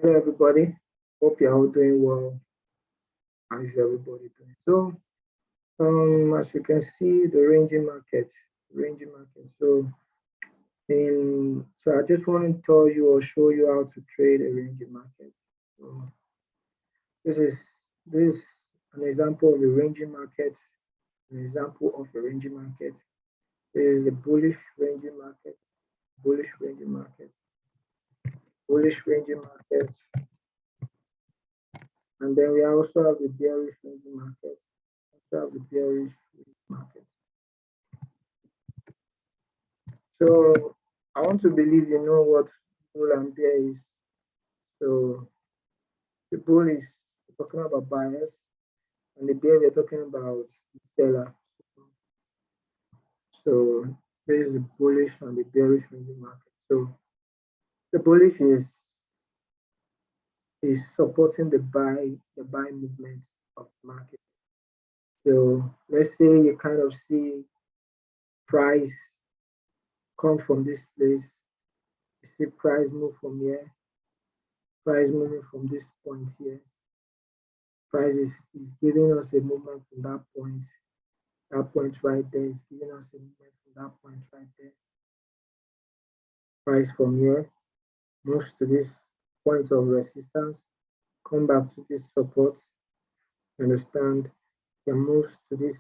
Hello, everybody. Hope you're all doing well. How is everybody doing? As you can see, the ranging market. So I just want to tell you or show you how to trade a ranging market. So this is this an example of a ranging market. An example of a ranging market. This is a bullish ranging market, bullish ranging market, and then we also have the bearish ranging market. Also have the bearish ranging market. So I want to believe you know what bull and bear is. So the bull is talking about buyers, and the bear we're talking about the seller. So there is the bullish and the bearish in the market. So the bullish is supporting the buy movements of the market. So let's say you kind of see price come from this place, you see price move from here, price moving from this point here. Price is giving us a movement from that point. That point right there is giving us a movement from that point right there. Price from here moves to this point of resistance, come back to this support, understand, then moves to this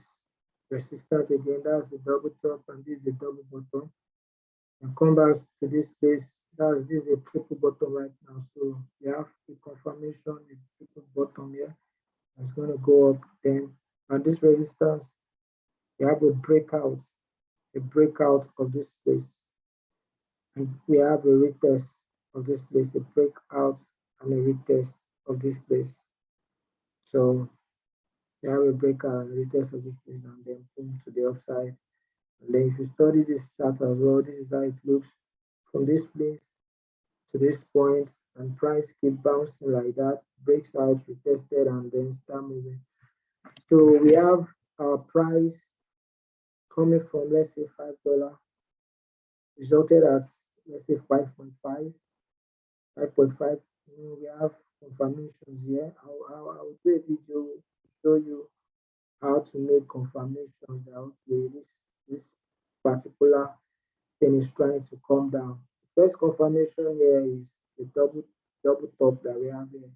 resistance again. That's the double top and this is the double bottom. And come back to this place. This is a triple bottom right now. So we have the confirmation, the triple bottom here. It's going to go up then. And this resistance, we have a breakout of this place. And we have a retest of this place, a breakout and a retest of this place. So we have a breakout and a retest of this place and then boom to the upside. And then if you study this chart as well, this is how it looks from this place to this point, and price keep bouncing like that, breaks out, retested, and then start moving. So we have our price coming from, let's say, $5, resulted at, let's say, 5.5. 5.5. We have confirmations here. I'll do a video to show you how to make confirmations that okay, this particular thing is trying to come down. First confirmation here is the double top that we have here.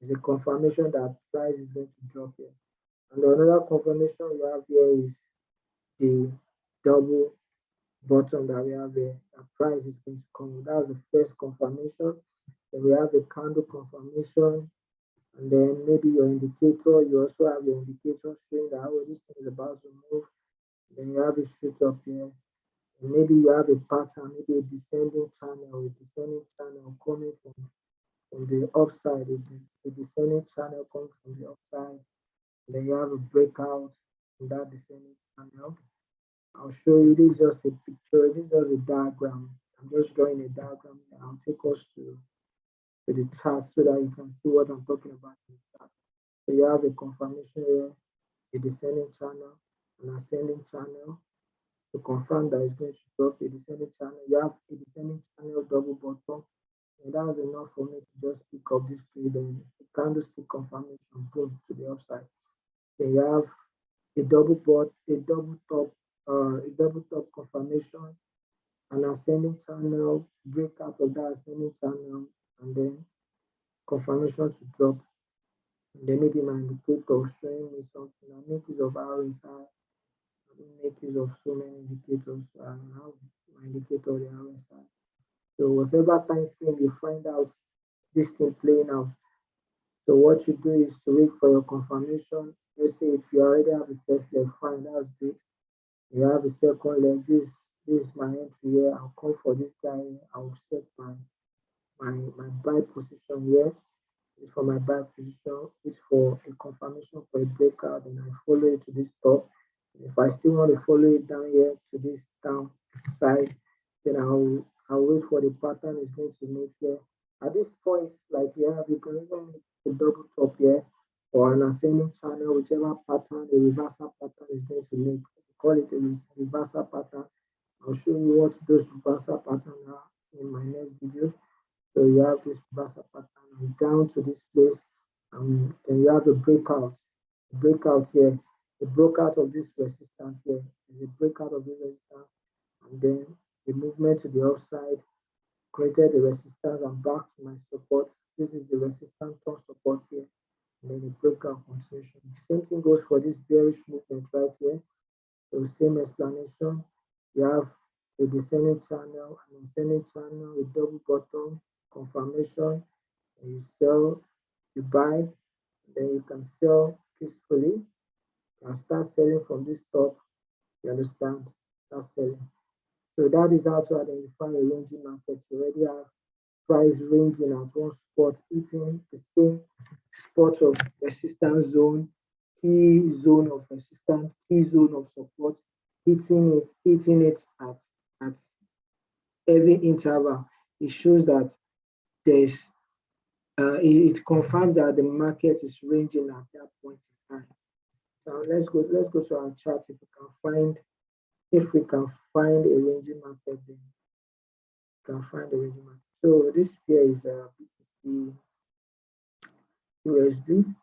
It's a confirmation that price is going to drop here. And another confirmation we have here is the double bottom that we have here. The price is going to come. That's the first confirmation. Then we have the candle confirmation, and then maybe your indicator. You also have your indicator showing that oh, this thing is about to move. Then you have a shoot up here. And maybe you have a pattern, maybe a descending channel coming from the upside, a descending channel coming from the upside. And then you have a breakout in that descending channel. I'll show you. This is just a picture. This is just a diagram. I'm just drawing a diagram. I'll take us to the chart so that you can see what I'm talking about in the chart. So you have a confirmation here, a descending channel, an ascending channel. To confirm that it's going to drop a descending channel, you have a descending channel double bottom, and that's enough for me to just pick up this trade and the candlestick confirmation, boom, to the upside. Then you have a double top confirmation, an ascending channel, breakout of that ascending channel, and then confirmation to drop. And then maybe my indicator showing me something. I make use of RSI. I don't make use of so many indicators. So I have my indicator, the RSI. So whatever time frame you find out this thing playing out. So what you do is to wait for your confirmation. Let's say if you already have the first leg, fine, that's good. You have the second leg, this is my entry here. I'll come for this guy. I'll set my buy position here. It's for my buy position. It's for a confirmation for a breakout, and I follow it to this top. If I still want to follow it down here to this down side, then I'll wait for the pattern is going to make here. At this point, like yeah, we can even make a double top here or an ascending channel, whichever pattern, the reversal pattern is going to make. We call it a reversal pattern. I'll show you what those reversal patterns are in my next video. So you have this reversal pattern and down to this place, and then you have a breakout. The breakout here, the breakout of this resistance here is a breakout of this resistance, and then the movement to the upside created the resistance and back to my support. This is the resistance on support here, and then the breakout continuation. Same thing goes for this bearish movement right here. So same explanation. You have a descending channel, an ascending channel with double bottom confirmation, and you sell, you buy, then you can sell peacefully. You can start selling from this top. You understand? Start selling. So that is how to identify a ranging market. You already have price ranging at one spot, hitting the same spot of resistance zone, key zone of resistance, key zone of support, hitting it at every interval. It shows that there's it confirms that the market is ranging at that point in time. So let's go to our chart. If we can find a ranging market, then we can find a ranging market. So this here is BTC USD.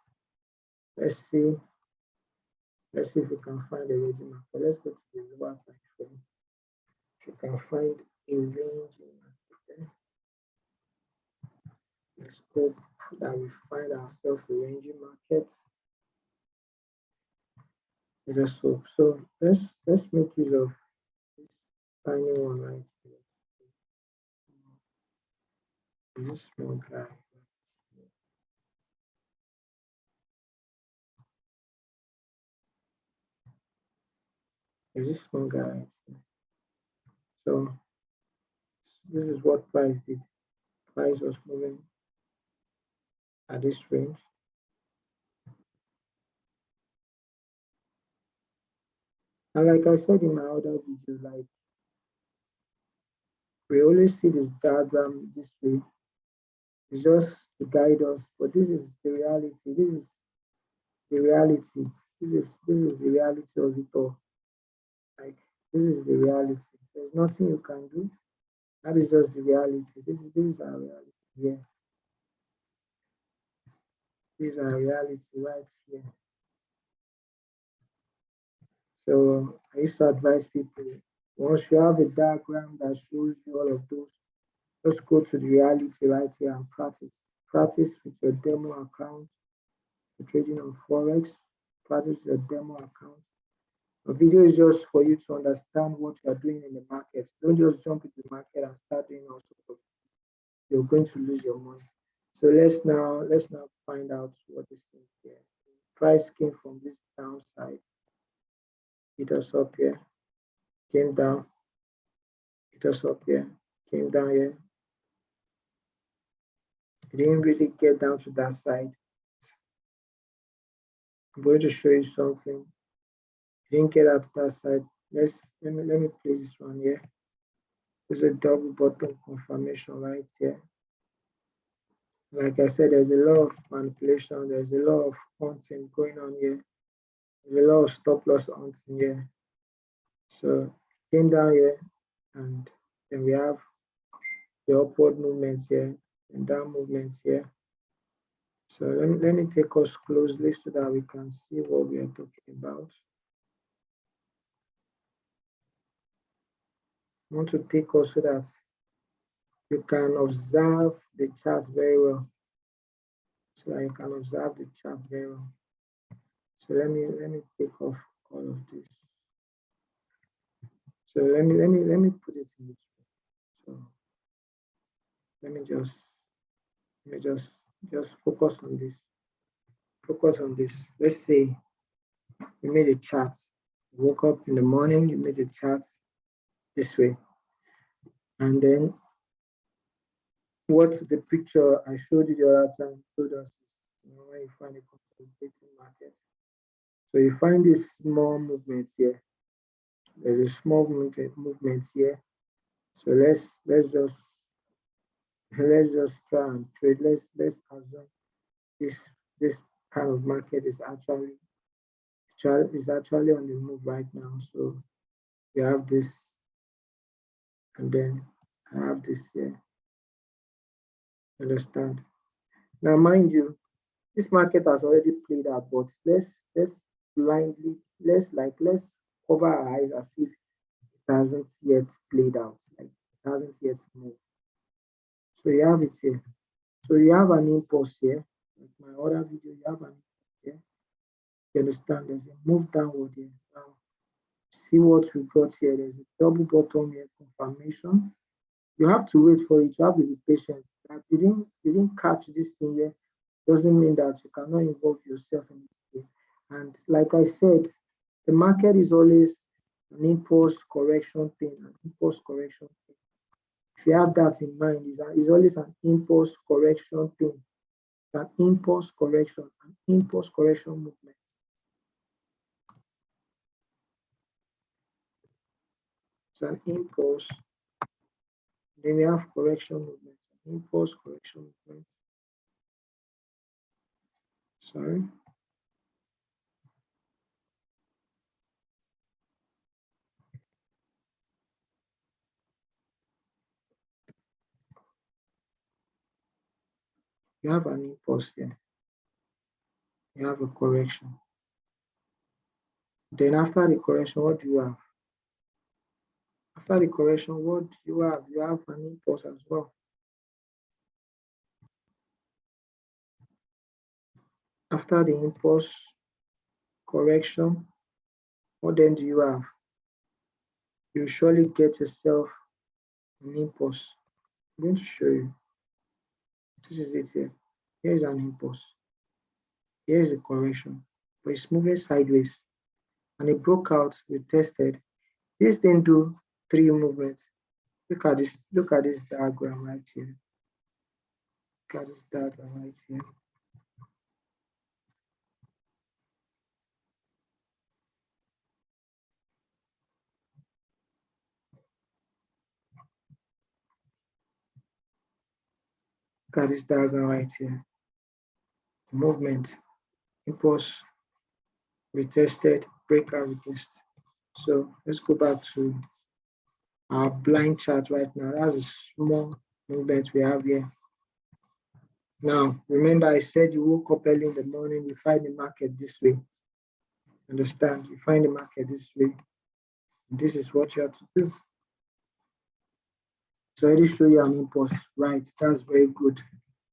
Let's see if we can find a ranging market. Let's go to the lower time frame. If we can find a ranging market, let's hope that we find ourselves a ranging market. Let's hope. So let's make use of this tiny one right here. This small guy. Is this small guy right here. So this is what price did. Price was moving at this range. And like I said in my other video, like we always see this diagram this way. It's just to guide us, but this is the reality. This is the reality. This is the reality of it all. Like this is the reality. There's nothing you can do. That is just the reality. This is our reality here. This is our reality right here. So I used to advise people, once you have a diagram that shows you all of those, just go to the reality right here and practice. Practice with your demo account, for trading on Forex. Practice your demo account. The video is just for you to understand what you are doing in the market. Don't just jump into the market and start doing all sorts of things. You're going to lose your money. So let's now find out what this thing here. Price came from this downside. Hit us up here. Came down. Hit us up here. Came down here. It didn't really get down to that side. I'm going to show you something. It didn't get out to that side. Let me place this one here. There's a double bottom confirmation right here. Like I said, there's a lot of manipulation. There's a lot of hunting going on here. There's a lot of stop loss hunting here. So came down here, and then we have the upward movements here and down movements here. So let me take us closely so that we can see what we are talking about. I want to take us so that you can observe the chart very well. So that you can observe the chart very well. So let me take off all of this. So let me put it in this way. So let me just focus on this. Focus on this. Let's say you made a chart. You woke up in the morning, you made a chart this way. And then what's the picture I showed you the other time told us is, when you find a consolidating market. So you find this small movement here. There's a small movement here. So let's just try and trade. Let's assume this kind of market is actually on the move right now. So we have this, and then I have this here. Understand? Now, mind you, this market has already played out, but let's blindly let's cover our eyes as if it hasn't yet played out, like it hasn't yet moved. So you have it here. So you have an impulse here. Like my other video, you have an impulse here. You understand? There's a move downward here. Now see what we got here. There's a double bottom here, confirmation. You have to wait for it. You have to be patient. That you didn't catch this thing here doesn't mean that you cannot involve yourself in it. And like I said, the market is always an impulse correction thing, an impulse correction thing. If you have that in mind, it's always an impulse correction thing, an impulse correction movement. It's an impulse. Then we have correction movement, an impulse correction movement. Sorry. You have an impulse here. You have a correction. Then after the correction, what do you have? After the correction, what do you have? You have an impulse as well. After the impulse correction, what then do you have? You surely get yourself an impulse. I'm going to show you. This is it here. Here is an impulse. Here is a correction, but it's moving sideways. And it broke out, we tested. This didn't do three movements. Look at this diagram right here. Look at this diagram right here. Look at this diagram right here. Movement, impulse, retested, breakout, retest. So let's go back to our blind chart right now. That's a small movement we have here. Now, remember I said you woke up early in the morning, you find the market this way. Understand? You find the market this way. This is what you have to do. So I already show you an impulse, right? That's very good.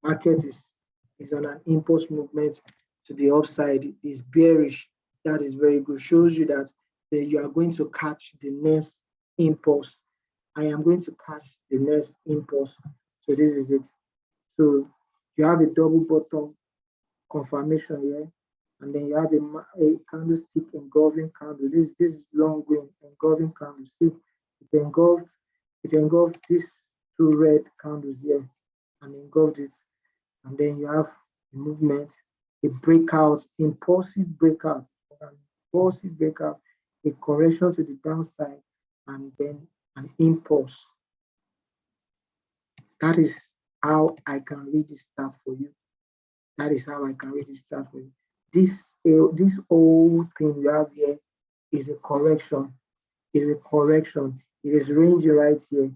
Market is on an impulse movement to the upside, is bearish. That is very good. Shows you that you are going to catch the next impulse. I am going to catch the next impulse. So this is it. So you have a double bottom confirmation here, and then you have a candlestick engulfing candle. This is long green engulfing candle. See, it engulfed these two red candles here and engulfed it. And then you have a movement, a breakout, impulsive breakout, a correction to the downside, and then an impulse. That is how I can read this chart for you. That is how I can read this chart for you. This whole thing you have here is a correction. It is ranging right here.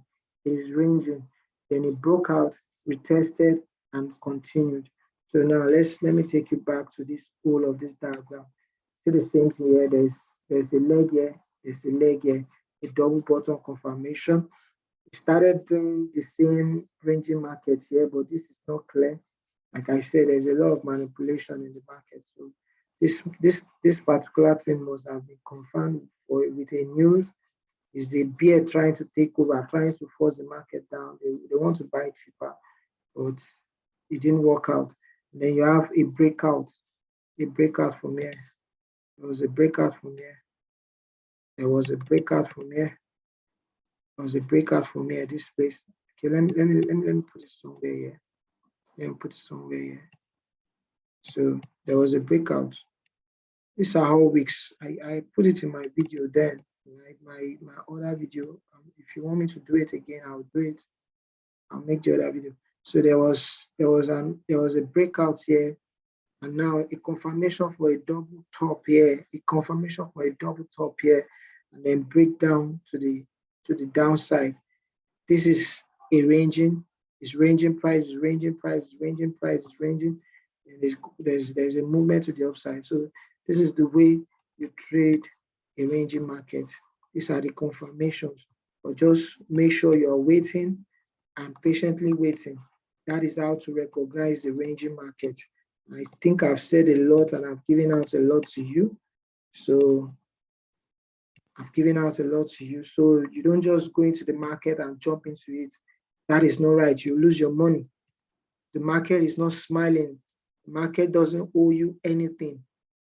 It is ranging. Then it broke out, retested, and continued. So now let me take you back to this whole of this diagram. See the same thing here. There's a leg here. There's a leg here. A double bottom confirmation. It started doing the same ranging market here, but this is not clear. Like I said, there's a lot of manipulation in the market. So this particular thing must have been confirmed with a news. Is the bear trying to take over, trying to force the market down? They want to buy cheaper, but it didn't work out. And then you have a breakout from here. There was a breakout from here. There was a breakout from here. There was a breakout from here. This place. Okay, let me put it somewhere here. Let me put it somewhere here. So there was a breakout. These are all weeks. I put it in my video then, my other video. If you want me to do it again, I'll do it. I'll make the other video. So there was a breakout here, and now a confirmation for a double top here, and then breakdown to the downside. This is a ranging It's ranging, price is ranging, price is ranging, price is ranging, and there's a movement to the upside. So this is the way you trade a ranging market. These are the confirmations, but just make sure you're waiting and patiently waiting. That is how to recognize the ranging market. I think I've said a lot and I've given out a lot to you. So I've given out a lot to you. So you don't just go into the market and jump into it. That is not right. You lose your money. The market is not smiling. The market doesn't owe you anything.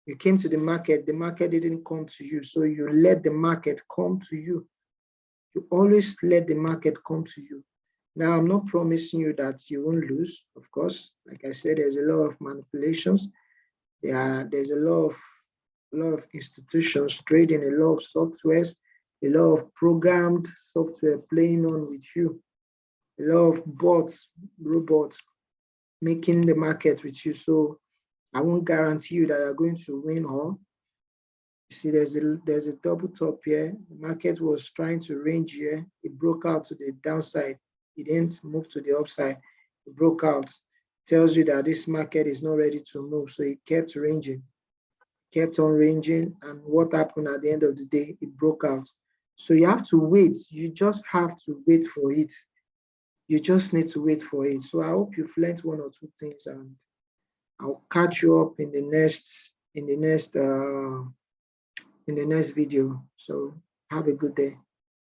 You came to the market didn't come to you. So you let the market come to you. You always let the market come to you. Now, I'm not promising you that you won't lose, of course. Like I said, there's a lot of manipulations. There's a lot of institutions trading, a lot of softwares, a lot of programmed software playing on with you, a lot of bots, robots making the market with you. So I won't guarantee you that you're going to win all. You see, there's a double top here. The market was trying to range here. It broke out to the downside. It didn't move to the upside. It broke out. Tells you that this market is not ready to move. So it kept ranging, kept on ranging. And what happened at the end of the day? It broke out. So you have to wait. You just have to wait for it. You just need to wait for it. So I hope you've learned one or two things, and I'll catch you up in the next video. So have a good day.